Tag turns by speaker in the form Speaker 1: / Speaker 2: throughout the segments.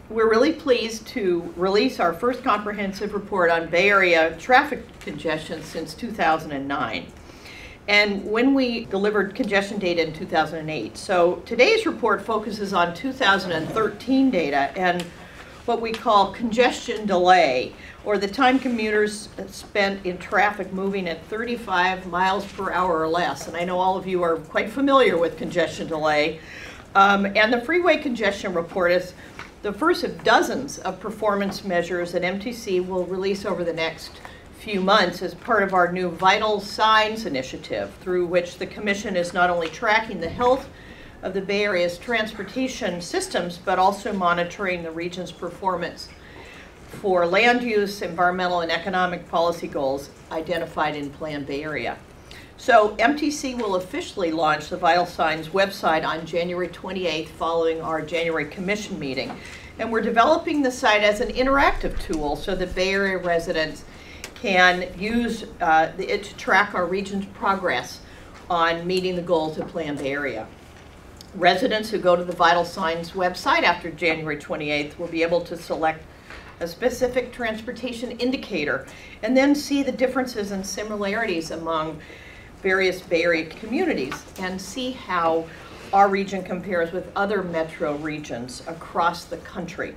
Speaker 1: We're really pleased to release our first comprehensive report on Bay Area traffic congestion since 2009. And when we delivered congestion data in 2008. So today's report focuses on 2013 data and what we call congestion delay, or the time commuters spent in traffic moving at 35 miles per hour or less. And I know all of you are quite familiar with congestion delay. And the freeway congestion report is the first of dozens of performance measures that MTC will release over the next few months as part of our new Vital Signs initiative, through which the Commission is not only tracking the health of the Bay Area's transportation systems, but also monitoring the region's performance for land use, environmental, and economic policy goals identified in Plan Bay Area. So MTC will officially launch the Vital Signs website on January 28th following our January Commission meeting. And we're developing the site as an interactive tool so that Bay Area residents can use it to track our region's progress on meeting the goals of Plan Bay Area. Residents who go to the Vital Signs website after January 28th will be able to select a specific transportation indicator and then see the differences and similarities among various Bay Area communities and see how our region compares with other metro regions across the country.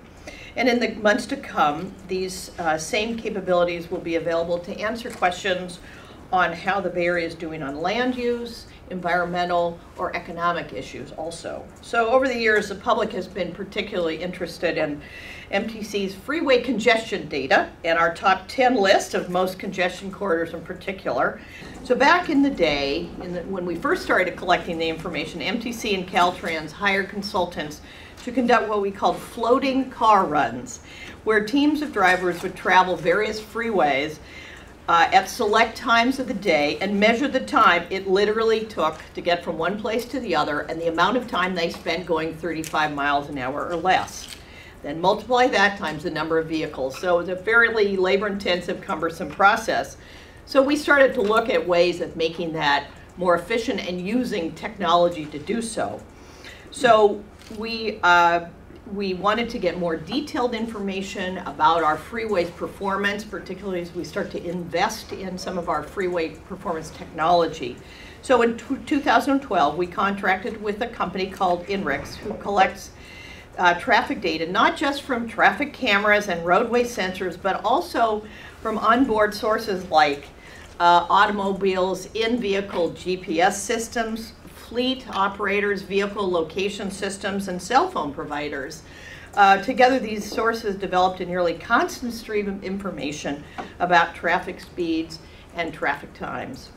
Speaker 1: And in the months to come, these same capabilities will be available to answer questions on how the Bay Area is doing on land use, environmental, or economic issues also. So over the years, the public has been particularly interested in MTC's freeway congestion data and our top 10 list of most congestion corridors in particular. So back in the day, when we first started collecting the information, MTC and Caltrans hired consultants to conduct what we called floating car runs, where teams of drivers would travel various freeways at select times of the day and measure the time it literally took to get from one place to the other and the amount of time they spent going 35 miles an hour or less. Then multiply that times the number of vehicles. So it was a fairly labor-intensive, cumbersome process. So we started to look at ways of making that more efficient and using technology to do so. So we wanted to get more detailed information about our freeways performance, particularly as we start to invest in some of our freeway performance technology. So in 2012, we contracted with a company called INRIX, who collects traffic data, not just from traffic cameras and roadway sensors, but also from onboard sources like automobiles, in-vehicle GPS systems, fleet operators, vehicle location systems, and cell phone providers. Together, these sources developed a nearly constant stream of information about traffic speeds and traffic times.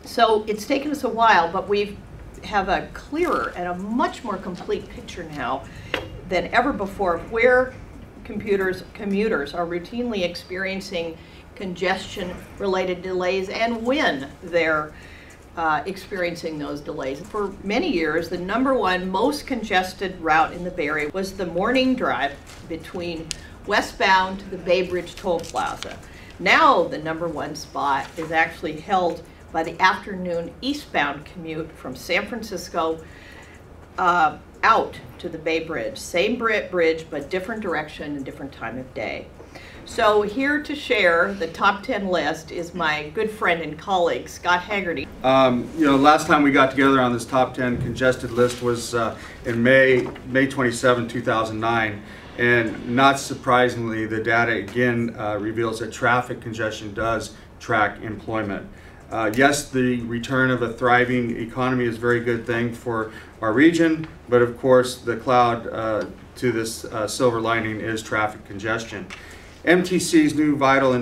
Speaker 1: So it's taken us a while, but we have a clearer and a much more complete picture now than ever before of where commuters are routinely experiencing congestion-related delays and when they're experiencing those delays. For many years, the #1 most congested route in the Bay Area was the morning drive between westbound to the Bay Bridge Toll Plaza. Now the #1 spot is actually held by the afternoon eastbound commute from San Francisco out to the Bay Bridge. Same bridge, but different direction and different time of day. So here to share the top 10 list is my good friend and colleague, Scott Haggerty.
Speaker 2: Last time we got together on this top 10 congested list was in May 27, 2009. And not surprisingly, the data again reveals that traffic congestion does track employment. Yes, the return of a thriving economy is a very good thing for our region, but of course the cloud to this silver lining is traffic congestion. MTC's new Vital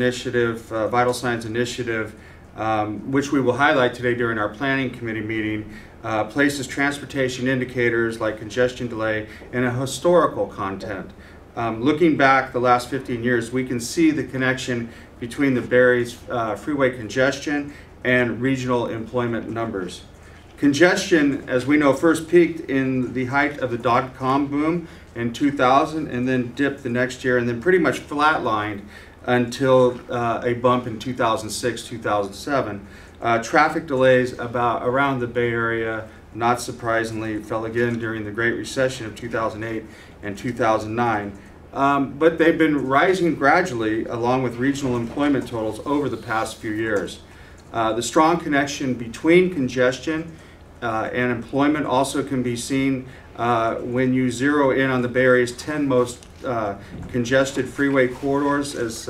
Speaker 2: Signs initiative, which we will highlight today during our planning committee meeting, places transportation indicators like congestion delay in a historical content. Looking back the last 15 years, we can see the connection between the Bay Area's freeway congestion and regional employment numbers. Congestion, as we know, first peaked in the height of the dot-com boom in 2000 and then dipped the next year and then pretty much flatlined until a bump in 2006, 2007. Traffic delays around the Bay Area, not surprisingly, fell again during the Great Recession of 2008 and 2009. But they've been rising gradually along with regional employment totals over the past few years. The strong connection between congestion and employment also can be seen when you zero in on the Bay Area's 10 most congested freeway corridors. As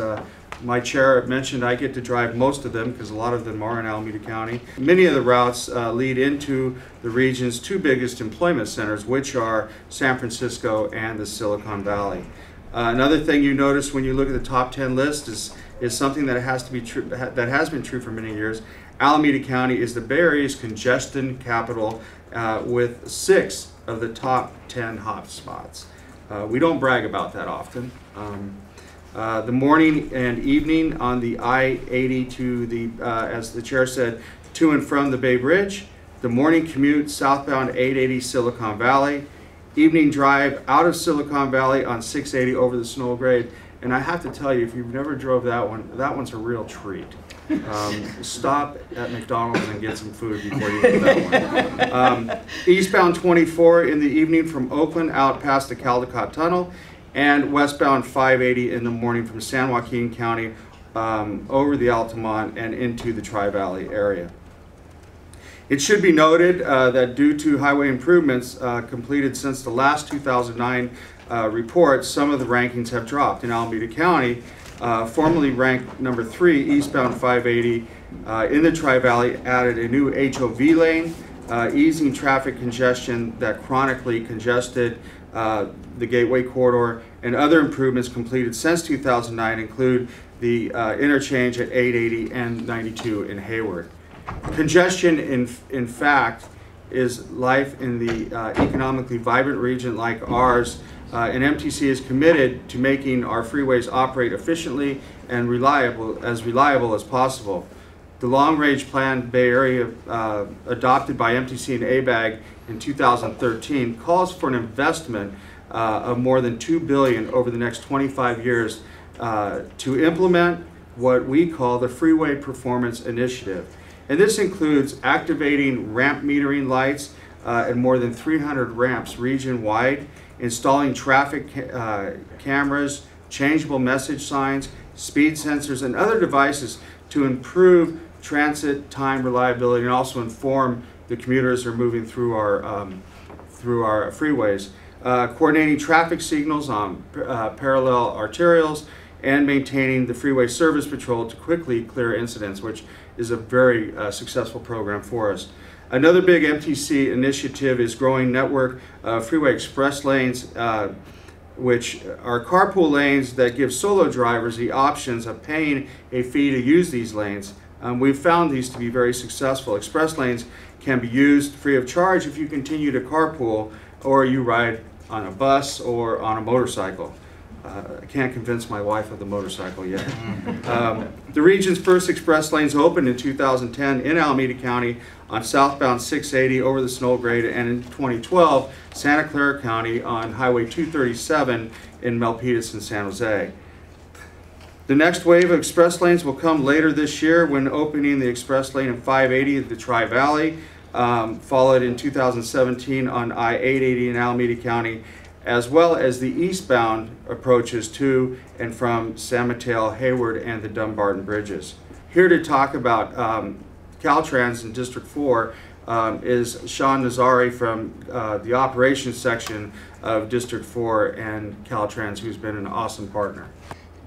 Speaker 2: my chair mentioned, I get to drive most of them because a lot of them are in Alameda County. Many of the routes lead into the region's two biggest employment centers, which are San Francisco and the Silicon Valley. Another thing you notice when you look at the top 10 list is something that has to be true, that has been true for many years. Alameda County is the Bay Area's congestion capital with 6 of the top 10 hotspots. We don't brag about that often. The morning and evening on the I-80 to the, as the chair said, to and from the Bay Bridge. The morning commute southbound 880 Silicon Valley. Evening drive out of Silicon Valley on 680 over the snow grade. And I have to tell you, if you've never drove that one's a real treat. Stop at McDonald's and get some food before you do that one. Eastbound 24 in the evening from Oakland out past the Caldecott Tunnel, and westbound 580 in the morning from San Joaquin County over the Altamont and into the Tri-Valley area. It should be noted that due to highway improvements completed since the last 2009 report, some of the rankings have dropped. In Alameda County, formerly ranked number 3, eastbound 580 in the Tri-Valley added a new HOV lane, easing traffic congestion that chronically congested the Gateway Corridor, and other improvements completed since 2009 include the interchange at 880 and 92 in Hayward. Congestion, in fact, is life in the economically vibrant region like ours, and MTC is committed to making our freeways operate efficiently and reliable as possible. The long-range plan Bay Area adopted by MTC and ABAG in 2013 calls for an investment of more than $2 billion over the next 25 years to implement what we call the Freeway Performance Initiative. And this includes activating ramp metering lights at more than 300 ramps region-wide, installing traffic cameras, changeable message signs, speed sensors, and other devices to improve transit time reliability and also inform the commuters who are moving through our freeways. Coordinating traffic signals on parallel arterials, and maintaining the freeway service patrol to quickly clear incidents, which is a very successful program for us. Another big MTC initiative is growing network freeway express lanes, which are carpool lanes that give solo drivers the options of paying a fee to use these lanes. We've found these to be very successful. Express lanes can be used free of charge if you continue to carpool or you ride on a bus or on a motorcycle. I can't convince my wife of the motorcycle yet. The region's first express lanes opened in 2010 in Alameda County on southbound 680 over the snow grade, and in 2012, Santa Clara County on Highway 237 in Milpitas and San Jose. The next wave of express lanes will come later this year when opening the express lane in 580 at the Tri-Valley, followed in 2017 on I-880 in Alameda County, as well as the eastbound approaches to and from San Mateo, Hayward, and the Dumbarton bridges. Here to talk about Caltrans in District 4 is Sean Nazari from the operations section of District 4 and Caltrans, who's been an awesome partner.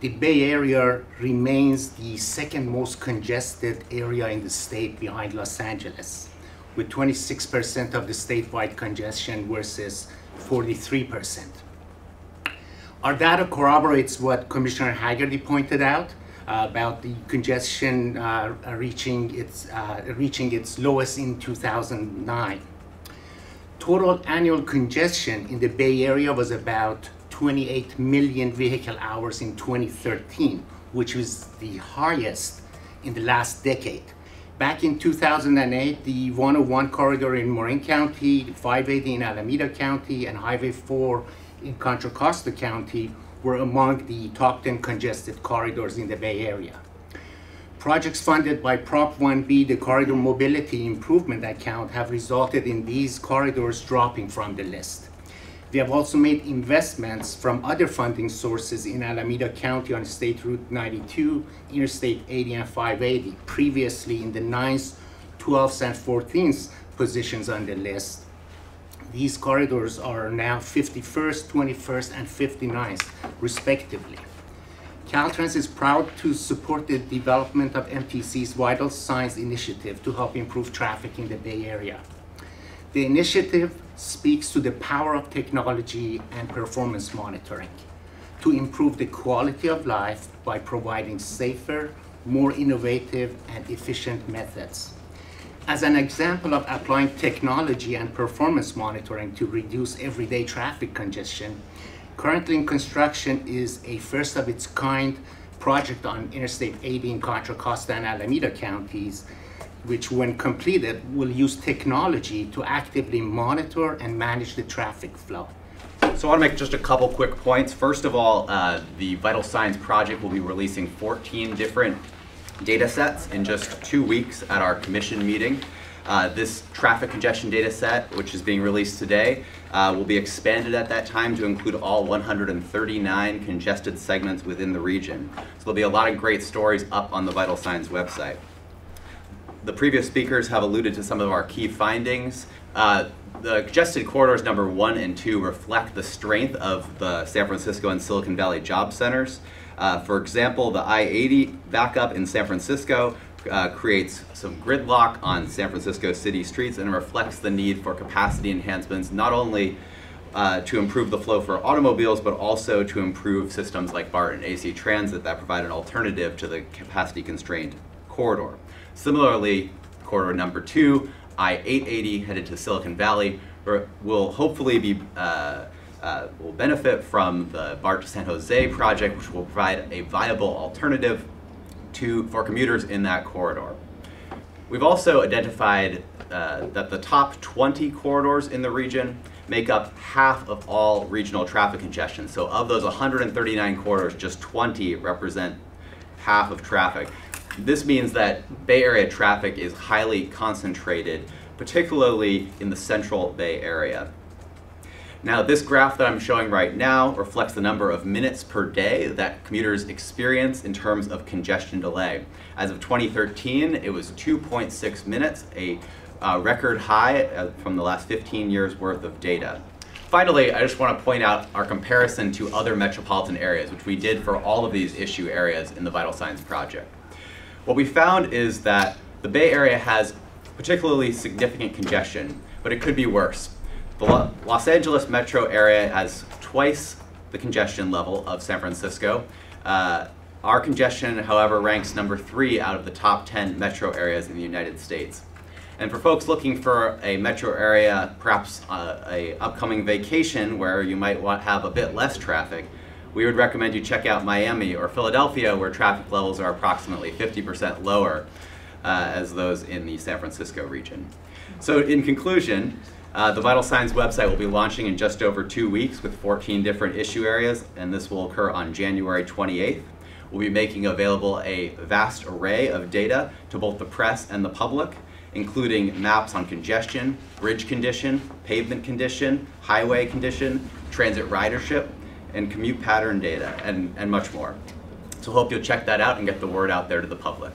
Speaker 3: The Bay Area remains the second most congested area in the state behind Los Angeles, with 26% of the statewide congestion versus 43%. Our data corroborates what Commissioner Haggerty pointed out about the congestion reaching its lowest in 2009. Total annual congestion in the Bay Area was about 28 million vehicle hours in 2013, which was the highest in the last decade. Back in 2008, the 101 corridor in Marin County, 580 in Alameda County, and Highway 4 in Contra Costa County were among the top 10 congested corridors in the Bay Area. Projects funded by Prop 1B, the Corridor Mobility Improvement Account, have resulted in these corridors dropping from the list. We have also made investments from other funding sources in Alameda County on State Route 92, Interstate 80 and 580, previously in the 9th, 12th, and 14th positions on the list. These corridors are now 51st, 21st, and 59th, respectively. Caltrans is proud to support the development of MTC's Vital Signs initiative to help improve traffic in the Bay Area. The initiative speaks to the power of technology and performance monitoring to improve the quality of life by providing safer, more innovative, and efficient methods. As an example of applying technology and performance monitoring to reduce everyday traffic congestion, currently in construction is a first of its kind project on Interstate 80 in Contra Costa and Alameda counties, which when completed will use technology to actively monitor and manage the traffic flow.
Speaker 4: So I want to make just a couple quick points. First of all, the Vital Signs project will be releasing 14 different data sets in just 2 weeks at our commission meeting. This traffic congestion data set, which is being released today, will be expanded at that time to include all 139 congested segments within the region. So there'll be a lot of great stories up on the Vital Signs website. The previous speakers have alluded to some of our key findings. The congested corridors number 1 and 2 reflect the strength of the San Francisco and Silicon Valley job centers. For example, the I-80 backup in San Francisco creates some gridlock on San Francisco city streets and reflects the need for capacity enhancements, not only to improve the flow for automobiles, but also to improve systems like BART and AC Transit that provide an alternative to the capacity-constrained corridor. Similarly, corridor number 2, I-880 headed to Silicon Valley, will hopefully be will benefit from the BART to San Jose project, which will provide a viable alternative for commuters in that corridor. We've also identified that the top 20 corridors in the region make up half of all regional traffic congestion. So of those 139 corridors, just 20 represent half of traffic. This means that Bay Area traffic is highly concentrated, particularly in the central Bay Area. Now, this graph that I'm showing right now reflects the number of minutes per day that commuters experience in terms of congestion delay. As of 2013, it was 2.6 minutes, a record high from the last 15 years worth of data. Finally, I just want to point out our comparison to other metropolitan areas, which we did for all of these issue areas in the Vital Signs project. What we found is that the Bay Area has particularly significant congestion, but it could be worse. The Los Angeles metro area has twice the congestion level of San Francisco. Our congestion, however, ranks number 3 out of the top 10 metro areas in the United States. And for folks looking for a metro area, perhaps a upcoming vacation where you might have a bit less traffic, we would recommend you check out Miami or Philadelphia, where traffic levels are approximately 50% lower as those in the San Francisco region. So in conclusion, the Vital Signs website will be launching in just over 2 weeks with 14 different issue areas, and this will occur on January 28th. We'll be making available a vast array of data to both the press and the public, including maps on congestion, bridge condition, pavement condition, highway condition, transit ridership, and commute pattern data, and much more. So hope you'll check that out and get the word out there to the public.